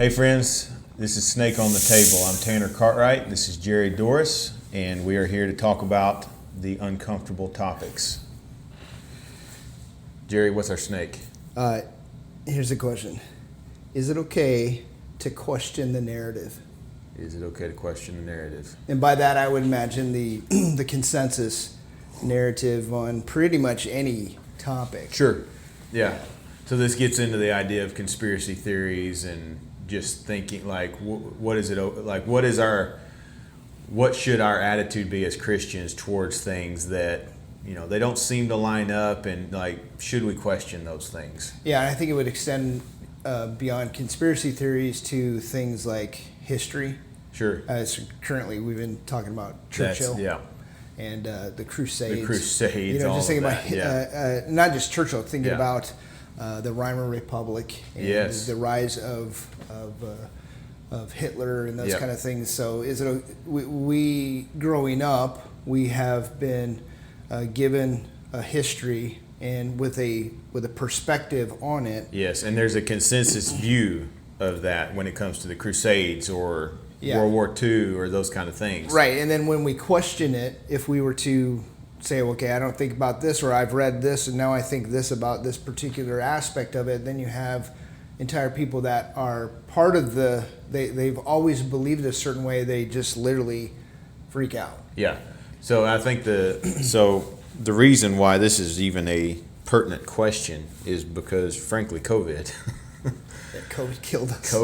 Hey friends, this is Snake on the Table. I'm Tanner Cartright, this is Jerry Dorris, and we are here to talk about the uncomfortable topics. Jerry, what's our snake? Here's the question. Is it okay to question the narrative? Is it okay to question the narrative? And by that I would imagine the the consensus narrative on pretty much any topic. Sure. Yeah. So this gets into the idea of conspiracy theories and just thinking like, what should our attitude be as Christians towards things that, they don't seem to line up, and like, should we question those things? Yeah, and I think it would extend beyond conspiracy theories to things like history. Sure. As currently we've been talking about Churchill. And the Crusades. The Crusades, just thinking about not just Churchill, thinking about the Weimar Republic and the rise of Hitler and those kind of things. So, we growing up, we have been given a history and with a perspective on it. Yes, and there's a consensus view of that when it comes to the Crusades or World War II or those kind of things. Right, and then when we question it, if we were to say, okay, I don't think about this, or I've read this and now I think this about this particular aspect of it, then you have entire people that are part of they've always believed a certain way, they just literally freak out. Yeah. So I think the reason why this is even a pertinent question is because, frankly, COVID. COVID killed us.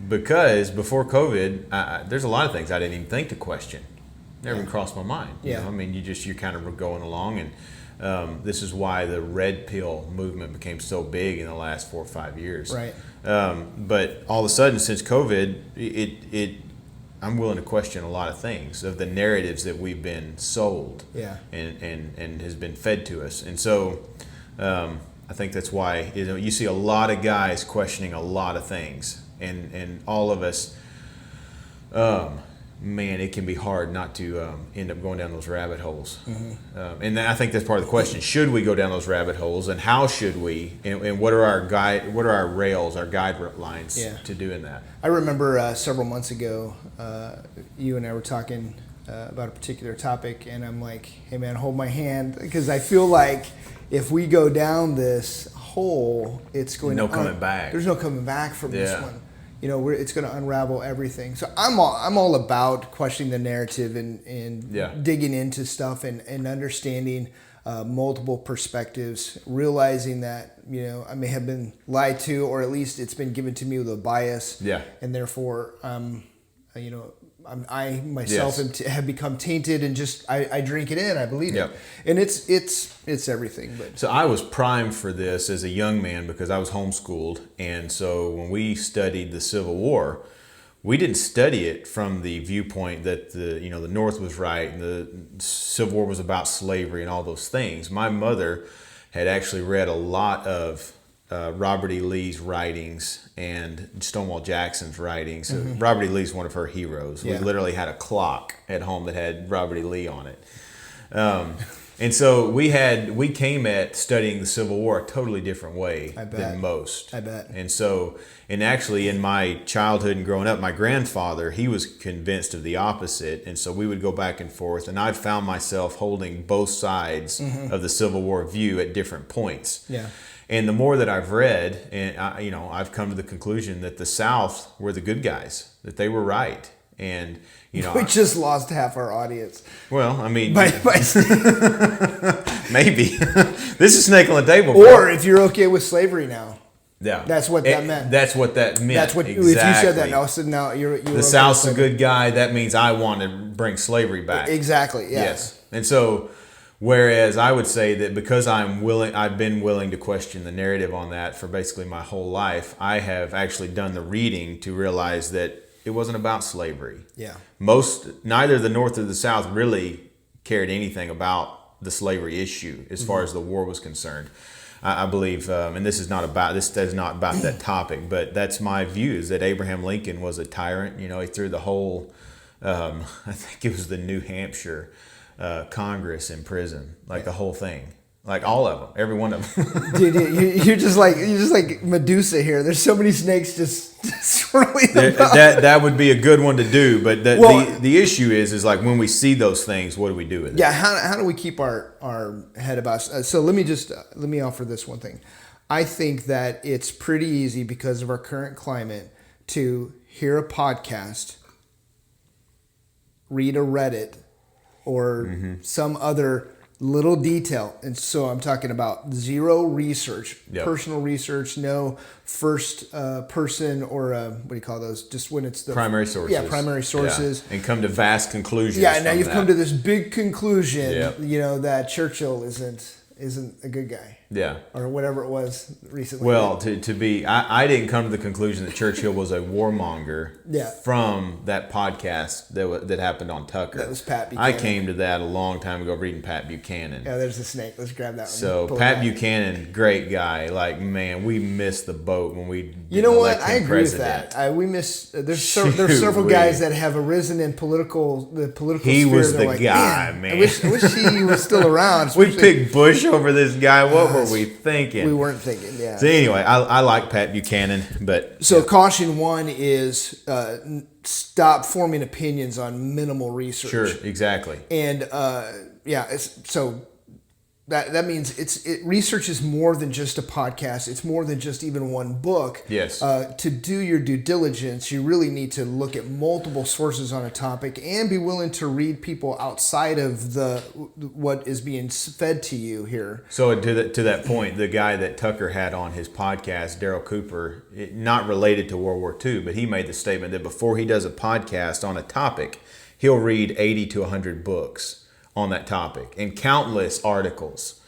Because before COVID, there's a lot of things I didn't even think to question. Never even crossed my mind. Yeah. I mean, you're kind of going along, and this is why the red pill movement became so big in the last 4 or 5 years. Right. But all of a sudden, since COVID, I'm willing to question a lot of things of the narratives that we've been sold. Yeah. And has been fed to us, and so. I think that's why you see a lot of guys questioning a lot of things, and all of us. Man, it can be hard not to end up going down those rabbit holes. Mm-hmm. And I think that's part of the question: should we go down those rabbit holes, and how should we? And what are our rails, our guidelines to doing that? I remember several months ago, you and I were talking about a particular topic, and I'm like, "Hey, man, hold my hand," because I feel like if we go down this hole, it's going coming back. There's no coming back from this one. It's going to unravel everything. So I'm all about questioning the narrative and digging into stuff and understanding multiple perspectives, realizing that I may have been lied to, or at least it's been given to me with a bias. Yeah. And therefore, I myself have become tainted, and just I drink it in. I believe it, and it's everything. But so I was primed for this as a young man because I was homeschooled, and so when we studied the Civil War, we didn't study it from the viewpoint that the North was right and the Civil War was about slavery and all those things. My mother had actually read a lot of Robert E. Lee's writings and Stonewall Jackson's writings. Mm-hmm. Robert E. Lee's one of her heroes. Yeah. We literally had a clock at home that had Robert E. Lee on it. And so we came at studying the Civil War a totally different way than most. I bet. And actually in my childhood and growing up, my grandfather, he was convinced of the opposite. And so we would go back and forth, and I found myself holding both sides of the Civil War view at different points. Yeah. And the more that I've read, and I've come to the conclusion that the South were the good guys, that they were right. And we just lost half our audience. Well, I mean, maybe this is Snake on the Table. Or if you're okay with slavery now, that's what that meant. That's what that meant. That's what exactly. If you said that now, so now you're the South's a good guy. That means I want to bring slavery back. Exactly. Yeah. Yes, and so. Whereas I would say that because I've been willing to question the narrative on that for basically my whole life, I have actually done the reading to realize that it wasn't about slavery. Yeah. Neither the North or the South really cared anything about the slavery issue as far as the war was concerned. I believe, and this is not about that topic, but that's my view, is that Abraham Lincoln was a tyrant. He threw the whole, I think it was the New Hampshire Congress in prison, the whole thing. Like all of them, every one of them. Dude, you're just like Medusa here. There's so many snakes just it's really about. That would be a good one to do. But the issue is like when we see those things, what do we do with it? Yeah, how do we keep our head about? So let me offer this one thing. I think that it's pretty easy because of our current climate to hear a podcast, read a Reddit, or some other little detail. And so I'm talking about zero research, personal research, no first person or what do you call those? Just when it's the primary sources. Yeah, primary sources. Yeah. And come to vast conclusions. Yeah, now you've come to this big conclusion, that Churchill isn't a good guy. Yeah. Or whatever it was recently. Well, I didn't come to the conclusion that Churchill was a warmonger from that podcast that happened on Tucker. That was Pat Buchanan. I came to that a long time ago reading Pat Buchanan. Yeah, there's a snake. Let's grab that one. So Pat Buchanan, great guy. Like, man, we missed the boat when we You know what? I agree with that. There's several guys that have arisen in the political He sphere. was the guy, man. I wish he was still around. We picked Bush over this guy. What were we thinking? We weren't thinking, yeah. So anyway, I like Pat Buchanan, but... So caution one is stop forming opinions on minimal research. Sure, exactly. And so that means research is more than just a podcast. It's more than just even one book. Yes. To do your due diligence, you really need to look at multiple sources on a topic and be willing to read people outside of what is being fed to you here. So to that point, the guy that Tucker had on his podcast, Daryl Cooper, not related to World War II, but he made the statement that before he does a podcast on a topic, he'll read 80 to 100 books on that topic and countless articles.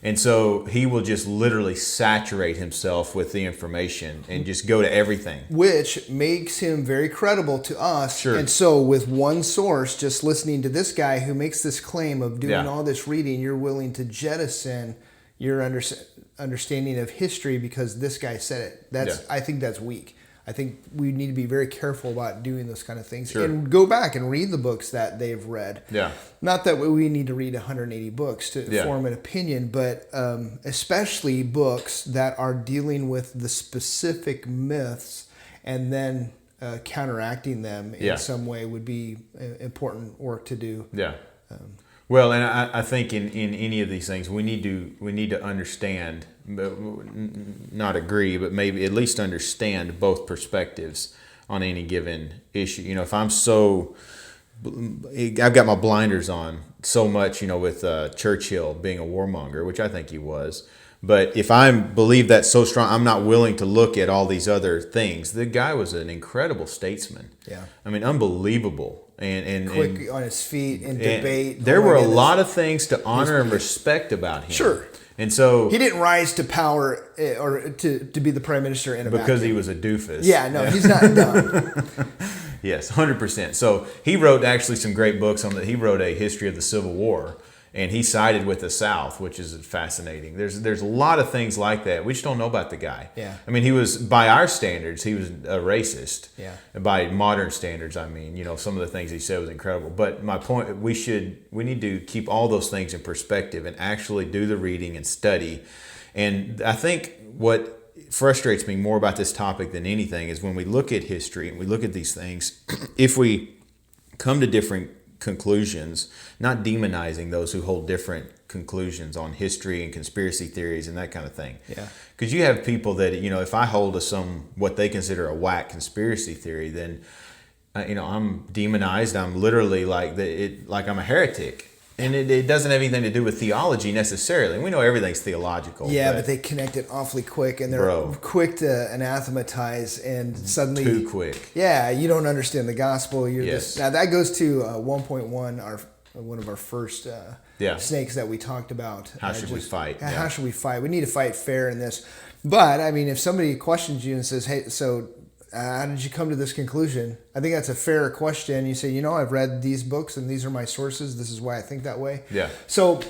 And so he will just literally saturate himself with the information and just go to everything. Which makes him very credible to us. Sure. And so with one source, just listening to this guy who makes this claim of doing all this reading, you're willing to jettison your understanding of history because this guy said it. I think that's weak. I think we need to be very careful about doing those kind of things. Sure. And go back and read the books that they've read. Yeah. Not that we need to read 180 books to form an opinion, but especially books that are dealing with the specific myths and then counteracting them in some way would be important work to do. Yeah. Well, and I think in any of these things we need to understand, not agree, but maybe at least understand both perspectives on any given issue. If I've got my blinders on so much, with Churchill being a warmonger, which I think he was. But if I believe that so strong, I'm not willing to look at all these other things. The guy was an incredible statesman. Yeah. I mean, unbelievable. And quick on his feet in debate. There were a lot of things to honor and respect about him. Sure. And so he didn't rise to power or to be the prime minister in a because vacuum. He was a doofus. Yeah, no, he's not dumb. Yes, 100%. So he wrote actually some great books on that. He wrote a history of the Civil War, and he sided with the South, which is fascinating. There's a lot of things like that. We just don't know about the guy. Yeah. I mean, he was, by our standards, he was a racist. Yeah. By modern standards, I mean, some of the things he said was incredible. But my point, we need to keep all those things in perspective and actually do the reading and study. And I think what frustrates me more about this topic than anything is when we look at history and we look at these things, if we come to different conclusions, not demonizing those who hold different conclusions on history and conspiracy theories and that kind of thing. Yeah. Because you have people that, if I hold to what they consider a whack conspiracy theory, then, I'm demonized. I'm literally like I'm a heretic. And it doesn't have anything to do with theology necessarily. We know everything's theological. Yeah, but they connect it awfully quick, and they're quick to anathematize, and suddenly too quick. Yeah, you don't understand the gospel. Now that goes to 1.1, one of our first snakes that we talked about. How should we fight? How should we fight? We need to fight fair in this. But I mean, if somebody questions you and says, "Hey, so how did you come to this conclusion?" I think that's a fair question. You say, I've read these books and these are my sources. This is why I think that way. Yeah. So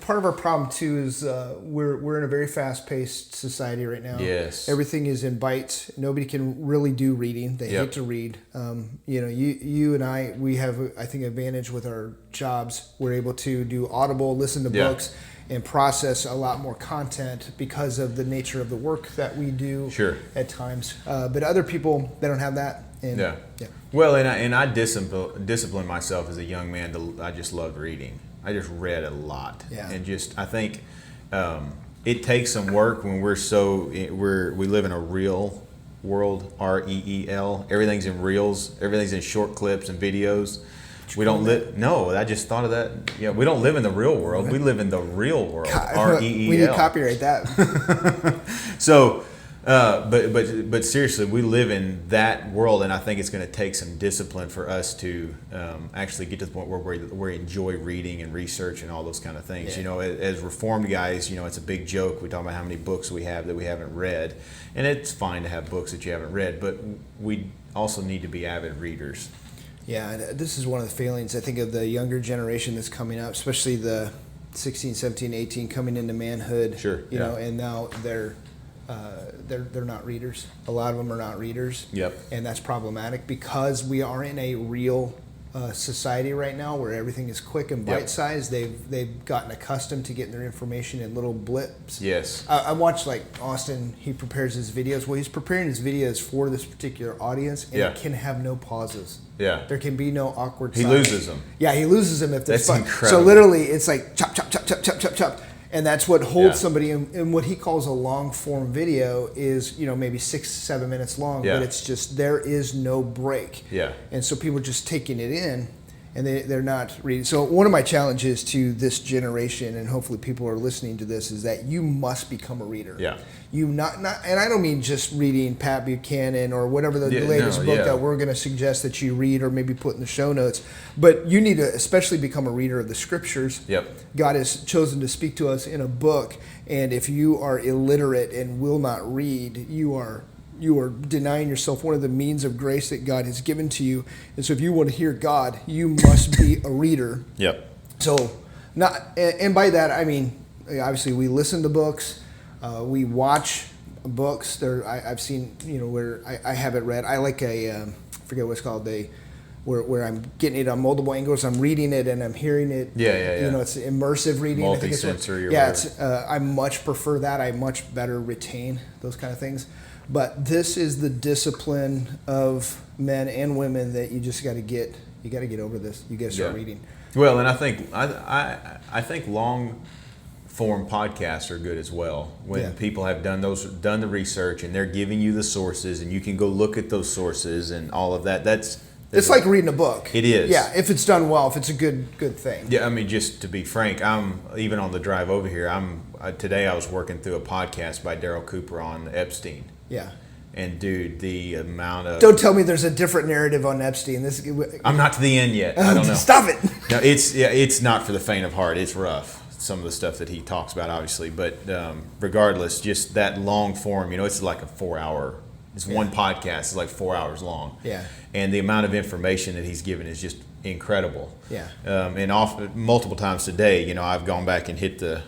part of our problem too is we're in a very fast-paced society right now. Yes. Everything is in bites. Nobody can really do reading. They hate to read. You and I, we have, I think, advantage with our jobs. We're able to do Audible, listen to books. and process a lot more content because of the nature of the work that we do at times. But other people, they don't have that. And, yeah. Well, and I disciplined myself as a young man. I just loved reading. I just read a lot. Yeah. And just, I think it takes some work when we live in a real world, REEL. Everything's in reels. Everything's in short clips and videos. We don't live. No, I just thought of that. Yeah, we don't live in the real world. We live in the real world. REEL. We need to copyright that. So, but seriously, we live in that world, and I think it's going to take some discipline for us to actually get to the point where we enjoy reading and research and all those kind of things. Yeah. You know, as Reformed guys, you know, it's a big joke. We talk about how many books we have that we haven't read, and it's fine to have books that you haven't read, but we also need to be avid readers. Yeah, this is one of the failings, I think, of the younger generation that's coming up, especially the 16, 17, 18 coming into manhood. Sure. You know, and now they're not readers. A lot of them are not readers. Yep. And that's problematic because we are in a real society right now where everything is quick and bite-sized. They've gotten accustomed to getting their information in little blips. Yes. I watch, like, Austin, he prepares his videos. Well, he's preparing his videos for this particular audience, and it can have no pauses. Yeah. There can be no awkward He silence. loses them. Yeah, he loses them if there's That's fun. incredible. So literally, it's like chop, chop, chop, chop, chop, chop, chop. And that's what holds somebody in what he calls a long form video is, you know, maybe 6-7 minutes long, but it's just, there is no break. Yeah. And so people are just taking it in and they're not reading. So one of my challenges to this generation, and hopefully people are listening to this, is that you must become a reader. Yeah. You not and I don't mean just reading Pat Buchanan or whatever the latest book that we're going to suggest that you read or maybe put in the show notes, but you need to especially become a reader of the scriptures. Yep. God has chosen to speak to us in a book, and if you are illiterate and will not read, you are denying yourself one of the means of grace that God has given to you. And so if you want to hear God, you must be a reader. Yep. So and by that I mean, obviously we listen to books, we watch books. I've seen, you know, where I haven't read. I like I forget what it's called, where I'm getting it on multiple angles. I'm reading it and I'm hearing it. Yeah. You know, it's immersive reading. Multi-sensory. I much prefer that. I much better retain those kind of things. But this is the discipline of men and women that you just got to get. You got to get over this. You got to start reading. Well, and I think long form podcasts are good as well. When people have done the research and they're giving you the sources and you can go look at those sources and all of that. It's like reading a book. It is. Yeah, if it's done well, if it's a good thing. Yeah, I mean, just to be frank, I'm even on the drive over here. Today I was working through a podcast by Daryl Cooper on Epstein. Yeah. And dude, the amount of... Don't tell me there's a different narrative on Epstein. I'm not to the end yet. I don't know. Stop it. No, it's not for the faint of heart. It's rough. Some of the stuff that he talks about, obviously, but regardless, just that long form. You know, it's like a 4-hour. It's one podcast. It's like 4 hours long. Yeah. And the amount of information that he's given is just incredible. Yeah. And multiple times today, you know, I've gone back and hit the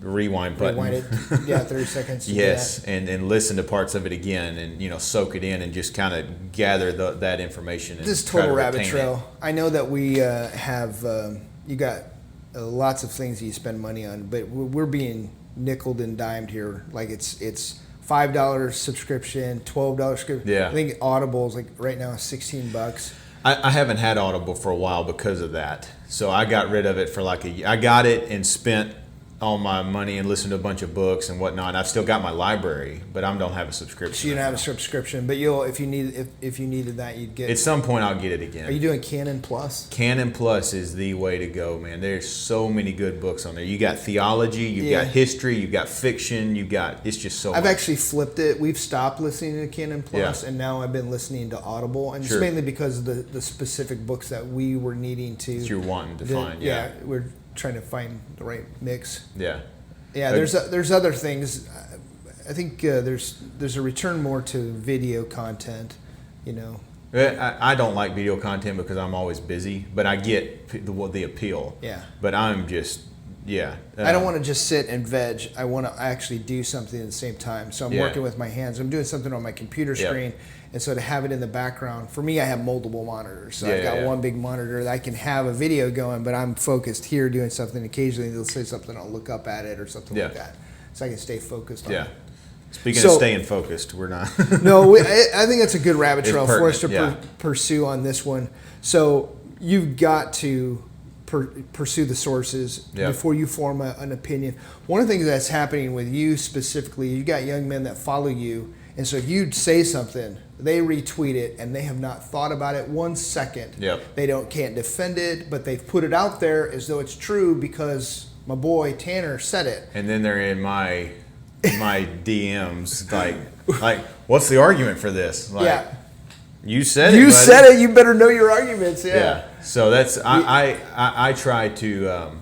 rewind button. Rewind it. 30 seconds. Yes, and listen to parts of it again, and you know, soak it in, and just kind of gather that information. And this total rabbit trail. I know that we have you got lots of things that you spend money on, but we're being nickeled and dimed here. Like it's $5 subscription, $12 subscription. Yeah. I think Audible's like right now $16. I haven't had Audible for a while because of that, so I got rid of it for like a year. I got it and spent all my money and listened to a bunch of books and whatnot. I've still got my library, but I don't have a subscription. So you don't have a subscription, but if you needed that, you'd get. At some point, I'll get it again. Are you doing Canon Plus? Canon Plus is the way to go, man. There's so many good books on there. You got theology, you've got history, you've got fiction, it's just so. I've actually flipped it. We've stopped listening to Canon Plus, and now I've been listening to Audible, and it's mainly because of the specific books that we were needing to. That you're wanting to find. Yeah, we're trying to find the right mix. Yeah. There's other things. I think there's a return more to video content, you know. I don't like video content because I'm always busy, but I get the appeal. Yeah. But I'm just Yeah. I don't want to just sit and veg. I want to actually do something at the same time. So I'm working with my hands. I'm doing something on my computer screen. And so to have it in the background, for me, I have multiple monitors. So I've got one big monitor that I can have a video going, but I'm focused here doing something. Occasionally they'll say something, I'll look up at it or something like that. So I can stay focused on it. Speaking of staying focused, we're not. No, I think that's a good rabbit trail for us to pursue on this one. So you've got to pursue the sources before you form an opinion. One of the things that's happening with you specifically, you got young men that follow you, and so if you say something, they retweet it, and they have not thought about it 1 second. They can't defend it, but they've put it out there as though it's true because my boy Tanner said it. And then they're in my DMs like, what's the argument for this? Like, you said it. You said it. You better know your arguments. Yeah. So that's I try to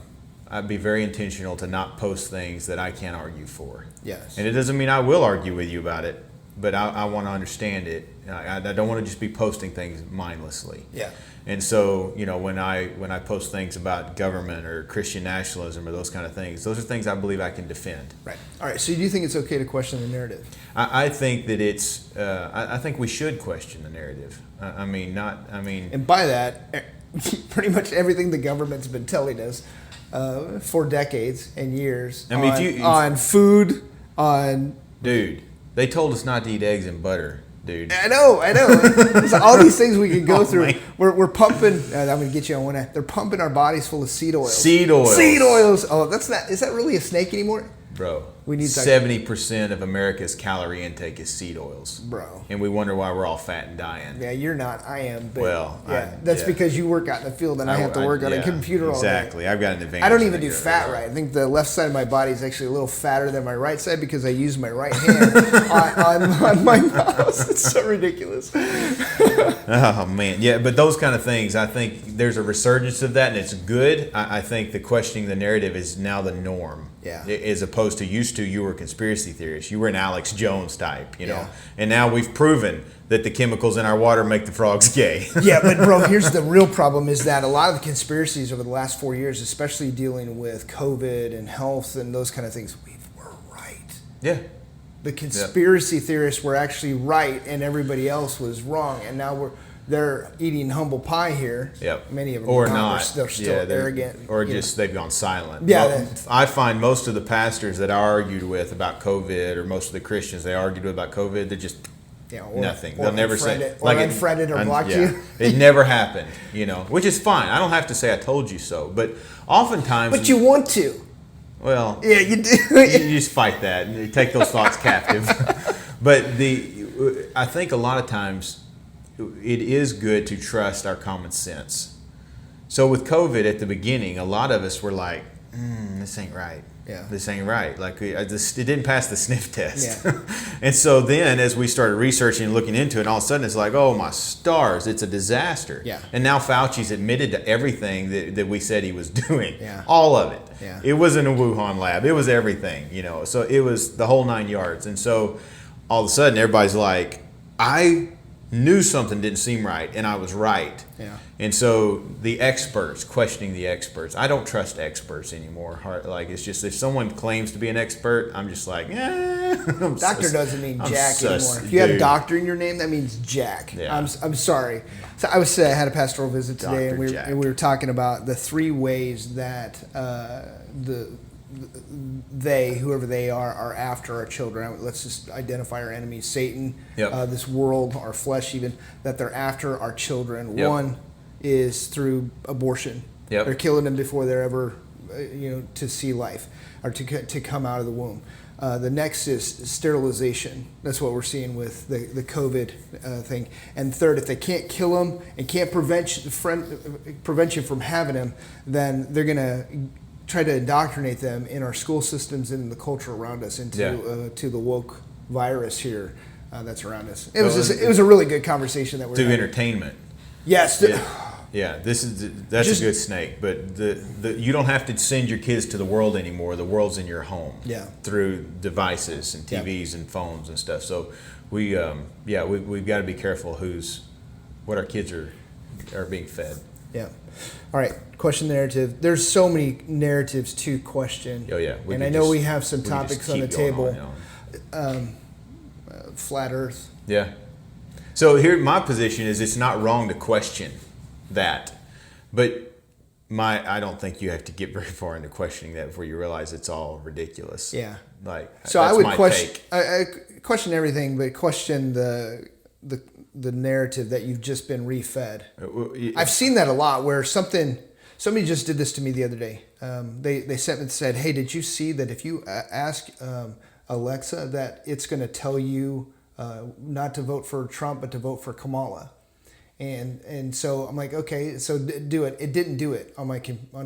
I'd be very intentional to not post things that I can't argue for. Yes. And it doesn't mean I will argue with you about it, but I want to understand it. I don't want to just be posting things mindlessly. Yeah. And so, when I post things about government or Christian nationalism or those kind of things, those are things I believe I can defend. Right. All right. So do you think it's okay to question the narrative? I think that it's. I think we should question the narrative. And by that, pretty much everything the government's been telling us for decades and years. On food, on. Dude, they told us not to eat eggs and butter. Dude. I know. So all these things we can go through. We're pumping. I'm going to get you on one. They're pumping our bodies full of seed oils. Seed oils. Oh, that's not. Is that really a snake anymore? Bro, we need 70% of America's calorie intake is seed oils. Bro. And we wonder why we're all fat and dying. Yeah, you're not. I am. But that's because you work out in the field and I have to work on a computer all day. Exactly. I've got an advantage. I don't even do fat right. I think the left side of my body is actually a little fatter than my right side because I use my right hand on my mouse. It's so ridiculous. Oh, man. Yeah, but those kind of things, I think there's a resurgence of that, and it's good. I think the questioning the narrative is now the norm. Yeah. As opposed to you were a conspiracy theorist. You were an Alex Jones type, know. And now we've proven that the chemicals in our water make the frogs gay. Yeah, but bro, here's the real problem is that a lot of the conspiracies over the last 4 years, especially dealing with COVID and health and those kind of things, we were right. Yeah. The conspiracy theorists were actually right and everybody else was wrong. And now they're eating humble pie here. Yep. Many of them or are not. They're still arrogant. Or just they've gone silent. Yeah. I find most of the pastors that I argued with about COVID, or most of the Christians they argued with about COVID, they're just nothing. They'll never say it. Or unfriended or blocked you. It never happened, which is fine. I don't have to say I told you so. But oftentimes. But you want to. Well. Yeah, you do. You just fight that. And take those thoughts captive. But I think a lot of times it is good to trust our common sense. So with COVID at the beginning, a lot of us were like, this ain't right. Yeah. This ain't right. Like it didn't pass the sniff test. Yeah. And so then as we started researching and looking into it, all of a sudden it's like, oh my stars, it's a disaster. Yeah. And now Fauci's admitted to everything that we said he was doing. Yeah. All of it. Yeah. It wasn't a Wuhan lab. It was everything, So it was the whole 9 yards. And so all of a sudden everybody's like, I knew something didn't seem right, and I was right. Yeah. And so the experts, questioning the experts. I don't trust experts anymore. Like, it's just if someone claims to be an expert, I'm just like, Doctor doesn't mean Jack anymore. If you have doctor in your name, that means Jack. Yeah. I'm sorry. So I had a pastoral visit today, and we were talking about the 3 ways that whoever they are after our children. Let's just identify our enemies: Satan, this world, our flesh, even that they're after our children. Yep. One is through abortion. Yep. They're killing them before they're ever, to see life or to come out of the womb. The next is sterilization. That's what we're seeing with the COVID thing. And third, if they can't kill them and can't prevent you from having them, then they're going to try to indoctrinate them in our school systems and in the culture around us into to the woke virus here that's around us. It was a really good conversation that we're having. Entertainment. Yes. Yeah. That's a good snake. But you don't have to send your kids to the world anymore. The world's in your home. Yeah. Through devices and TVs and phones and stuff. So we've got to be careful what our kids are being fed. Yeah. All right. Question narrative. There's so many narratives to question. Oh yeah. And I know we have some topics on the table. Flat Earth. Yeah. So here, my position is it's not wrong to question that, but I don't think you have to get very far into questioning that before you realize it's all ridiculous. Yeah. Like, so I would question. I question everything, but question the narrative that you've just been refed. I've seen that a lot where somebody just did this to me the other day. They sent me and said, "Hey, did you see that if you ask Alexa that it's going to tell you not to vote for Trump but to vote for Kamala?" And so I'm like, okay, so do it. It didn't do it on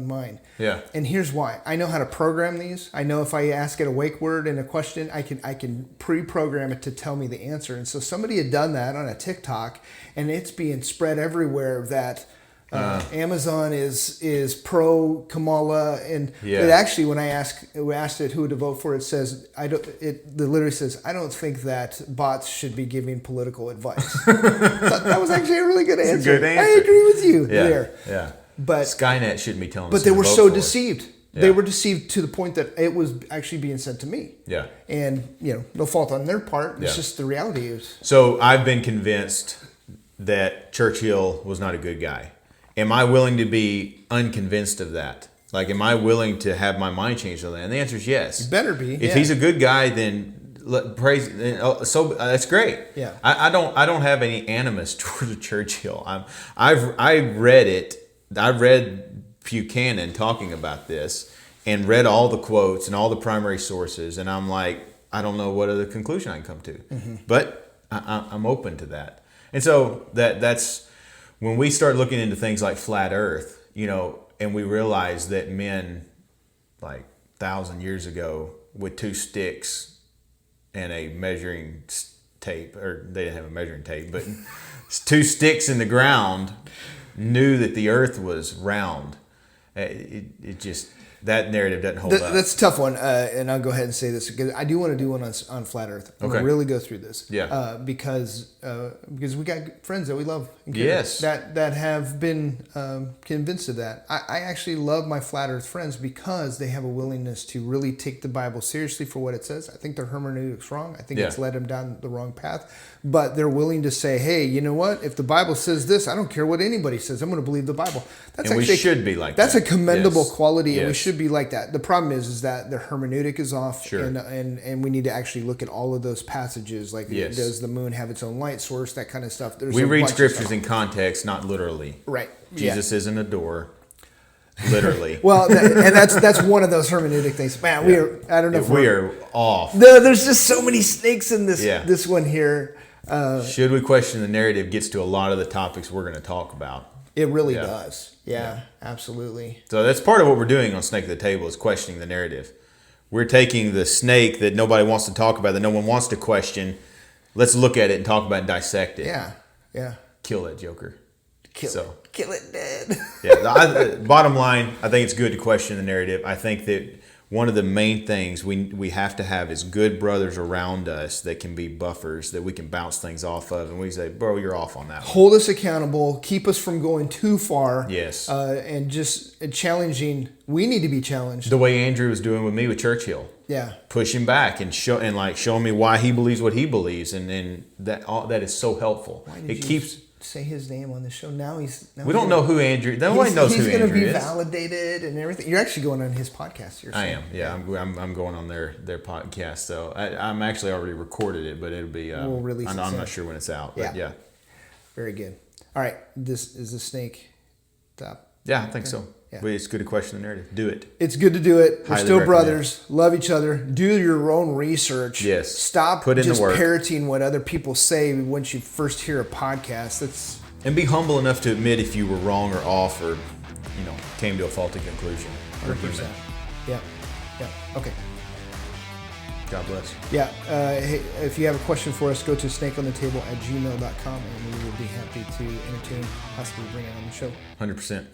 mine. Yeah. And here's why. I know how to program these. I know if I ask it a wake word and a question, I can pre-program it to tell me the answer. And so somebody had done that on a TikTok, and it's being spread everywhere that Amazon is pro Kamala, and it actually, when I asked it who to vote for, it says it literally says, "I don't think that bots should be giving political advice." That was actually a really good answer. It's a good answer. I agree with you there. Yeah. But Skynet shouldn't be telling us. But they were so deceived. Yeah. They were deceived to the point that it was actually being sent to me. Yeah. And no fault on their part. It's just the reality is. So I've been convinced that Churchill was not a good guy. Am I willing to be unconvinced of that? Like, am I willing to have my mind changed on that? And the answer is yes. You better be. If he's a good guy, then praise. So that's great. Yeah. I don't have any animus towards Churchill. I read it. I read Buchanan talking about this and read all the quotes and all the primary sources, and I'm like, I don't know what other conclusion I can come to. Mm-hmm. But I'm open to that. And so that's. When we start looking into things like flat Earth, and we realize that men, like 1,000 years ago, with 2 sticks and a measuring tape, or they didn't have a measuring tape, but 2 sticks in the ground, knew that the Earth was round. It just, that narrative doesn't hold up. That's a tough one, and I'll go ahead and say this because I do want to do one on flat Earth. I'm gonna really go through this, because we got friends that we love, and that have been convinced of that. I actually love my flat Earth friends because they have a willingness to really take the Bible seriously for what it says. I think their hermeneutic's wrong. I think it's led them down the wrong path, but they're willing to say, "Hey, you know what? If the Bible says this, I don't care what anybody says. I'm going to believe the Bible." We should be like that. That's a commendable quality, and we should be like that. The problem is that their hermeneutic is off, and we need to actually look at all of those passages. Like, does the moon have its own light source? That kind of stuff. We read scriptures in context, not literally. Right. Jesus isn't a door, literally. Well, and that's one of those hermeneutic things. Man, we are. I don't know if we are off. There's just so many snakes in this one here. Should we question the narrative? Gets to a lot of the topics we're going to talk about. It really does. Yeah, absolutely. So that's part of what we're doing on Snake at the Table is questioning the narrative. We're taking the snake that nobody wants to talk about, that no one wants to question. Let's look at it and talk about it and dissect it. Yeah. Kill that joker. Kill it dead. Bottom line, I think it's good to question the narrative. I think that one of the main things we have to have is good brothers around us that can be buffers that we can bounce things off of, and we say, "Bro, you're off on that." Hold us accountable, keep us from going too far. Yes, and just challenging. We need to be challenged. The way Andrew was doing with me with Churchill. Yeah, push him back and showing me why he believes what he believes, and that is so helpful. It keeps. Say his name on the show. We don't know who Andrew. Nobody knows who Andrew is. He's going to be validated and everything. You're actually going on his podcast. I am. Yeah, I'm going on their podcast. So I'm actually already recorded it, but it'll be. We'll release it. I'm not sure when it's out. But yeah. Very good. All right. This is the snake top. Yeah, I think so. Yeah. But it's good to question the narrative. Do it. It's good to do it. We're still brothers. Love each other. Do your own research. Yes. Stop just parroting what other people say once you first hear a podcast. And be humble enough to admit if you were wrong or off or, came to a faulty conclusion. 100%. Yeah. Okay. God bless. Yeah. Hey, if you have a question for us, go to snakeonthetable@gmail.com and we will be happy to entertain, possibly bring it on the show. 100%.